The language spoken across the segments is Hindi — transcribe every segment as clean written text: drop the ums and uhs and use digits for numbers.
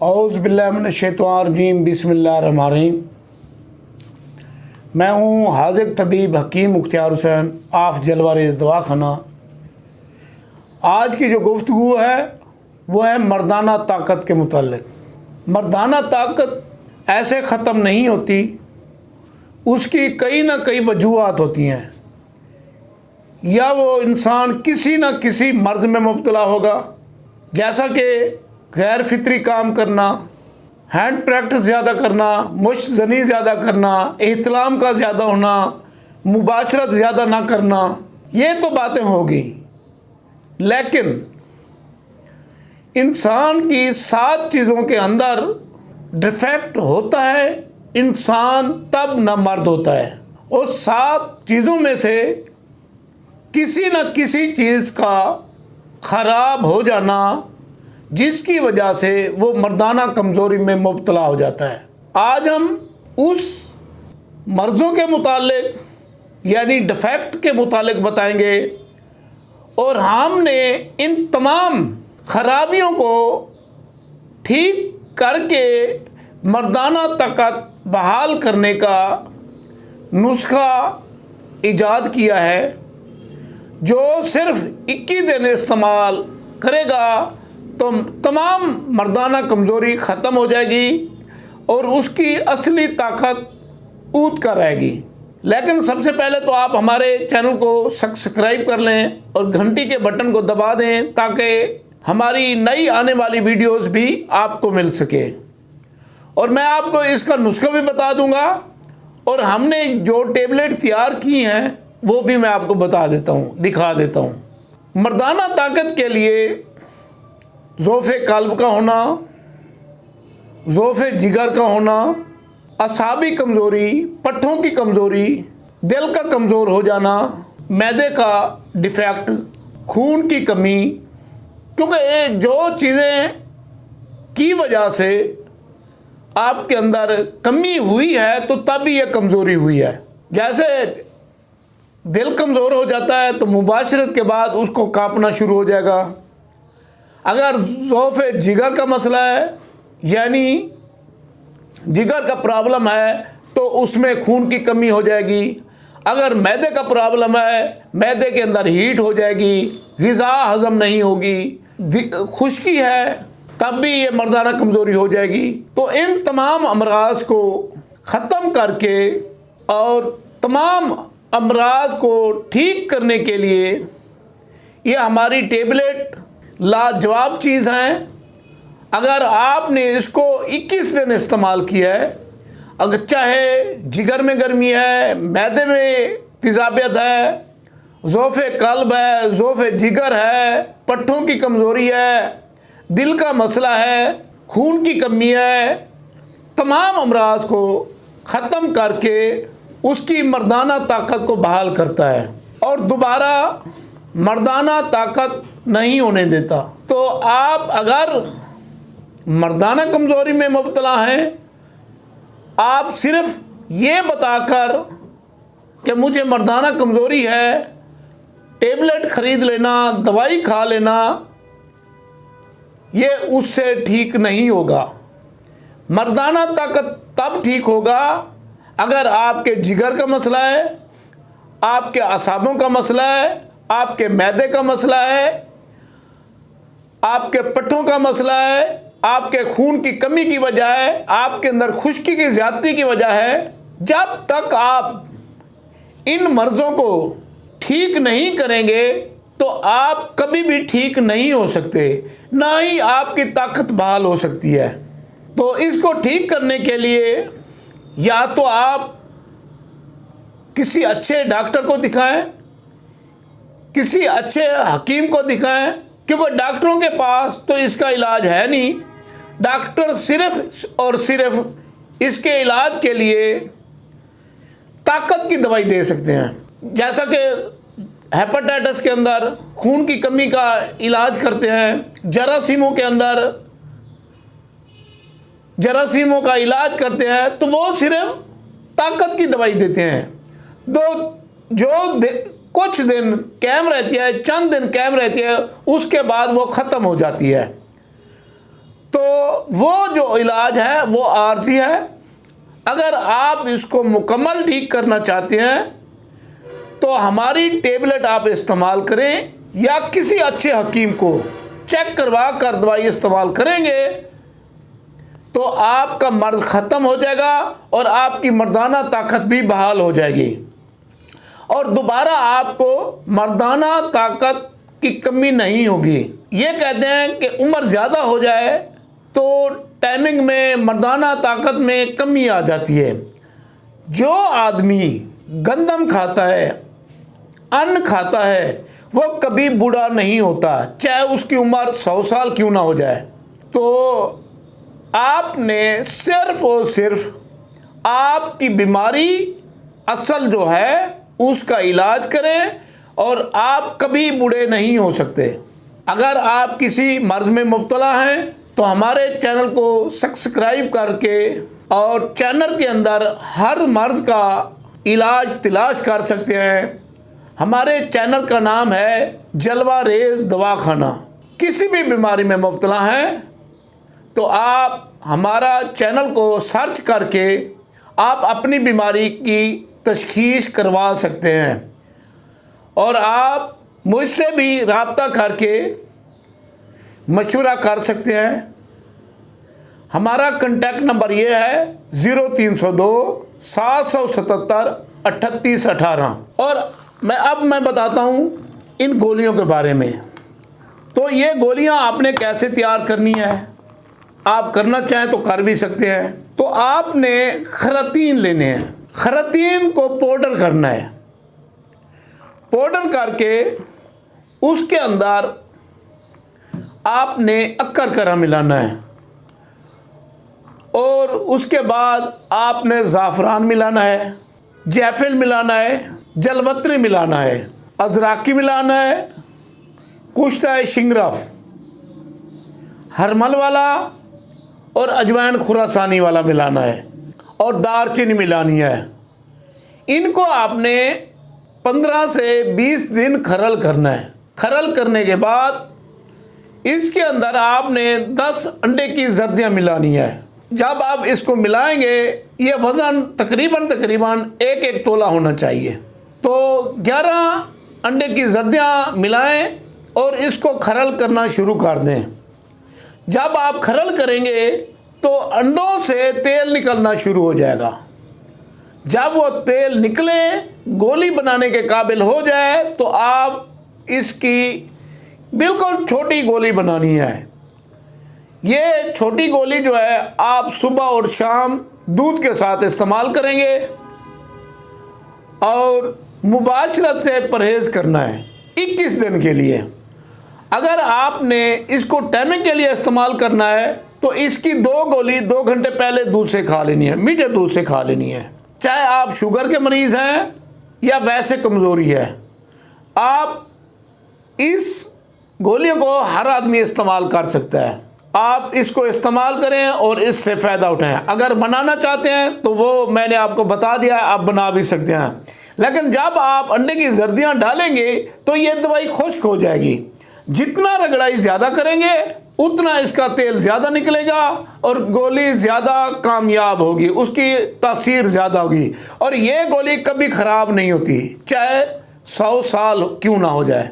औज़ बिल्लाहि मिनश्शैतानिर्रजीम बिस्मिल्लाहिर्रहमानिर्रहीम। मैं हूँ हाज़िक तबीब हकीम मुख्तियार हुसैन आफ जलवारेज़ दवाखाना। आज की जो गुफ्तगू है वो है मर्दाना ताकत के मुताल्लिक। मर्दाना ताकत ऐसे ख़त्म नहीं होती, उसकी कई ना कई वजूहात होती हैं। या वो इंसान किसी न किसी मर्ज़ में मुब्तला होगा, जैसा कि गैर फितरी काम करना, हैंड प्रैक्टिस ज़्यादा करना, मुश्क ज़नी ज़्यादा करना, एहतलाम का ज़्यादा होना, मुबाशरत ज़्यादा ना करना, ये तो बातें होगी। लेकिन इंसान की 7 चीज़ों के अंदर डिफेक्ट होता है, इंसान तब न मर्द होता है। उस 7 चीज़ों में से किसी न किसी चीज़ का ख़राब हो जाना, जिसकी वजह से वो मर्दाना कमज़ोरी में मुब्तला हो जाता है। आज हम उस मर्ज़ों के मुतालिक यानी डिफेक्ट के मुतालिक बताएंगे और हमने इन तमाम ख़राबियों को ठीक करके मर्दाना ताकत बहाल करने का नुस्खा ईजाद किया है, जो सिर्फ़ 21 दिन इस्तेमाल करेगा तो तमाम मर्दाना कमज़ोरी ख़त्म हो जाएगी और उसकी असली ताकत ऊद कर रहेगी। लेकिन सबसे पहले तो आप हमारे चैनल को सब्सक्राइब कर लें और घंटी के बटन को दबा दें, ताकि हमारी नई आने वाली वीडियोस भी आपको मिल सके। और मैं आपको इसका नुस्खा भी बता दूंगा और हमने जो टेबलेट तैयार की हैं वो भी मैं आपको बता देता हूँ, दिखा देता हूँ। मर्दाना ताकत के लिए ज़ौफ़े क़ल्ब का होना, ज़ौफ़े जिगर का होना, असाबी कमज़ोरी, पट्ठों की कमज़ोरी, दिल का कमज़ोर हो जाना, मैदे का डिफेक्ट, खून की कमी, क्योंकि ये जो चीज़ें की वजह से आपके अंदर कमी हुई है तो तभी ये कमज़ोरी हुई है। जैसे दिल कमज़ोर हो जाता है तो मुबाशरत के बाद उसको कांपना शुरू हो जाएगा। अगर ज़ौफ़े जिगर का मसला है यानी जिगर का प्रॉब्लम है तो उसमें खून की कमी हो जाएगी। अगर मैदे का प्रॉब्लम है, मैदे के अंदर हीट हो जाएगी, ग़िज़ा हज़म नहीं होगी, खुश्की है, तब भी ये मर्दाना कमज़ोरी हो जाएगी। तो इन तमाम अमराज़ को ख़त्म करके और तमाम अमराज़ को ठीक करने के लिए ये हमारी टेबलेट लाजवाब चीज़ हैं। अगर आपने इसको 21 दिन इस्तेमाल किया है, अगर चाहे जिगर में गर्मी है, मैदे में तेज़ाबियत है, ज़ौफ़े क़ल्ब है, ज़ौफ़े जिगर है, पट्ठों की कमज़ोरी है, दिल का मसला है, खून की कमी है, तमाम अमराज को ख़त्म करके उसकी मर्दाना ताकत को बहाल करता है और दोबारा मर्दाना ताकत नहीं होने देता। तो आप अगर मर्दाना कमज़ोरी में मुब्तला हैं, आप सिर्फ़ ये बताकर कि मुझे मर्दाना कमज़ोरी है, टेबलेट ख़रीद लेना, दवाई खा लेना, ये उससे ठीक नहीं होगा। मर्दाना ताकत तब ठीक होगा अगर आपके जिगर का मसला है, आपके असाबों का मसला है, आपके मैदे का मसला है, आपके पट्ठों का मसला है, आपके खून की कमी की वजह है, आपके अंदर खुश्की की ज़्यादती की वजह है। जब तक आप इन मर्ज़ों को ठीक नहीं करेंगे तो आप कभी भी ठीक नहीं हो सकते, ना ही आपकी ताकत बहाल हो सकती है। तो इसको ठीक करने के लिए या तो आप किसी अच्छे डॉक्टर को दिखाएं, किसी अच्छे हकीम को दिखाएं, क्योंकि डॉक्टरों के पास तो इसका इलाज है नहीं। डॉक्टर सिर्फ़ और सिर्फ इसके इलाज के लिए ताकत की दवाई दे सकते हैं। जैसा कि हेपेटाइटिस के अंदर खून की कमी का इलाज करते हैं, जरासीमों के अंदर जरासीमों का इलाज करते हैं, तो वो सिर्फ ताकत की दवाई देते हैं। कुछ दिन कायम रहती है, चंद दिन कायम रहती है, उसके बाद वो ख़त्म हो जाती है। तो वो जो इलाज है वो आर्जी है। अगर आप इसको मुकम्मल ठीक करना चाहते हैं तो हमारी टेबलेट आप इस्तेमाल करें, या किसी अच्छे हकीम को चेक करवा कर दवाई इस्तेमाल करेंगे तो आपका मर्ज ख़त्म हो जाएगा और आपकी मर्दाना ताकत भी बहाल हो जाएगी और दोबारा आपको मर्दाना ताकत की कमी नहीं होगी। ये कहते हैं कि उम्र ज़्यादा हो जाए तो टाइमिंग में मर्दाना ताकत में कमी आ जाती है। जो आदमी गंदम खाता है, अन्न खाता है, वो कभी बूढ़ा नहीं होता, चाहे उसकी उम्र 100 साल क्यों ना हो जाए। तो आपने सिर्फ और सिर्फ आपकी बीमारी असल जो है उसका इलाज करें और आप कभी बूढ़े नहीं हो सकते। अगर आप किसी मर्ज़ में मुब्तला हैं तो हमारे चैनल को सब्सक्राइब करके और चैनल के अंदर हर मर्ज़ का इलाज तलाश कर सकते हैं। हमारे चैनल का नाम है जलवा रेज दवाखाना। किसी भी बीमारी में मुब्तला हैं तो आप हमारा चैनल को सर्च करके आप अपनी बीमारी की तशख़ीस करवा सकते हैं और आप मुझसे भी रब्ता करके मशवरा कर सकते हैं। हमारा कॉन्टैक्ट नंबर ये है 0302 777 3818। और मैं बताता हूँ इन गोलियों के बारे में। तो ये गोलियाँ आपने कैसे तैयार करनी है, आप करना चाहें तो कर भी सकते हैं। तो आपने खरातीन लेने हैं, खरातीन को पाउडर करना है। पाउडर करके उसके अंदर आपने अक्कर मिलाना है और उसके बाद आपने ज़ाफ़रान मिलाना है, जैफल मिलाना है, जलवत्री मिलाना है, अजराकी मिलाना है, कुश्ता शिंगरफ, हरमल वाला और अजवाइन खुरासानी वाला मिलाना है और दारचीनी मिलानी है। इनको आपने 15 से 20 दिन खरल करना है। खरल करने के बाद इसके अंदर आपने 10 अंडे की जर्दियाँ मिलानी है। जब आप इसको मिलाएंगे ये वज़न तकरीबन 1 तोला होना चाहिए। तो 11 अंडे की जर्दियाँ मिलाएं और इसको खरल करना शुरू कर दें। जब आप खरल करेंगे तो अंडों से तेल निकलना शुरू हो जाएगा। जब वो तेल निकले, गोली बनाने के काबिल हो जाए तो आप इसकी बिल्कुल छोटी गोली बनानी है। ये छोटी गोली जो है आप सुबह और शाम दूध के साथ इस्तेमाल करेंगे और मुबाशरत से परहेज़ करना है 21 दिन के लिए। अगर आपने इसको टाइमिंग के लिए इस्तेमाल करना है तो इसकी 2 गोली 2 घंटे पहले दूध से खा लेनी है, मीठे दूध से खा लेनी है। चाहे आप शुगर के मरीज़ हैं या वैसे कमज़ोरी है, आप इस गोलियों को हर आदमी इस्तेमाल कर सकता है। आप इसको इस्तेमाल करें और इससे फ़ायदा उठाएं। अगर बनाना चाहते हैं तो वो मैंने आपको बता दिया है, आप बना भी सकते हैं। लेकिन जब आप अंडे की जर्दियाँ डालेंगे तो ये दवाई खुश्क हो जाएगी। जितना रगड़ाई ज़्यादा करेंगे उतना इसका तेल ज़्यादा निकलेगा और गोली ज़्यादा कामयाब होगी, उसकी तासीर ज़्यादा होगी और ये गोली कभी ख़राब नहीं होती, चाहे 100 साल क्यों ना हो जाए।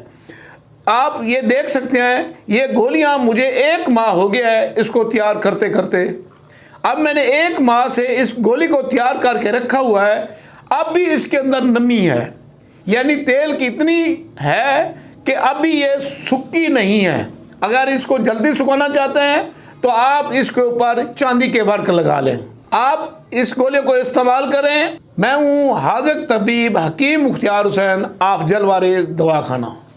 आप ये देख सकते हैं ये गोलियां मुझे 1 माह हो गया है इसको तैयार करते करते। अब मैंने 1 माह से इस गोली को तैयार करके रखा हुआ है। अब भी इसके अंदर नमी है, यानी तेल की इतनी है कि अभी ये सूखी नहीं है। अगर इसको जल्दी सुखाना चाहते हैं तो आप इसके ऊपर चांदी के वर्क लगा लें। आप इस गोली को इस्तेमाल करें। मैं हूँ हाज़िक तबीब हकीम मुख्तियार हुसैन, आप जलवा रेज दवाखाना।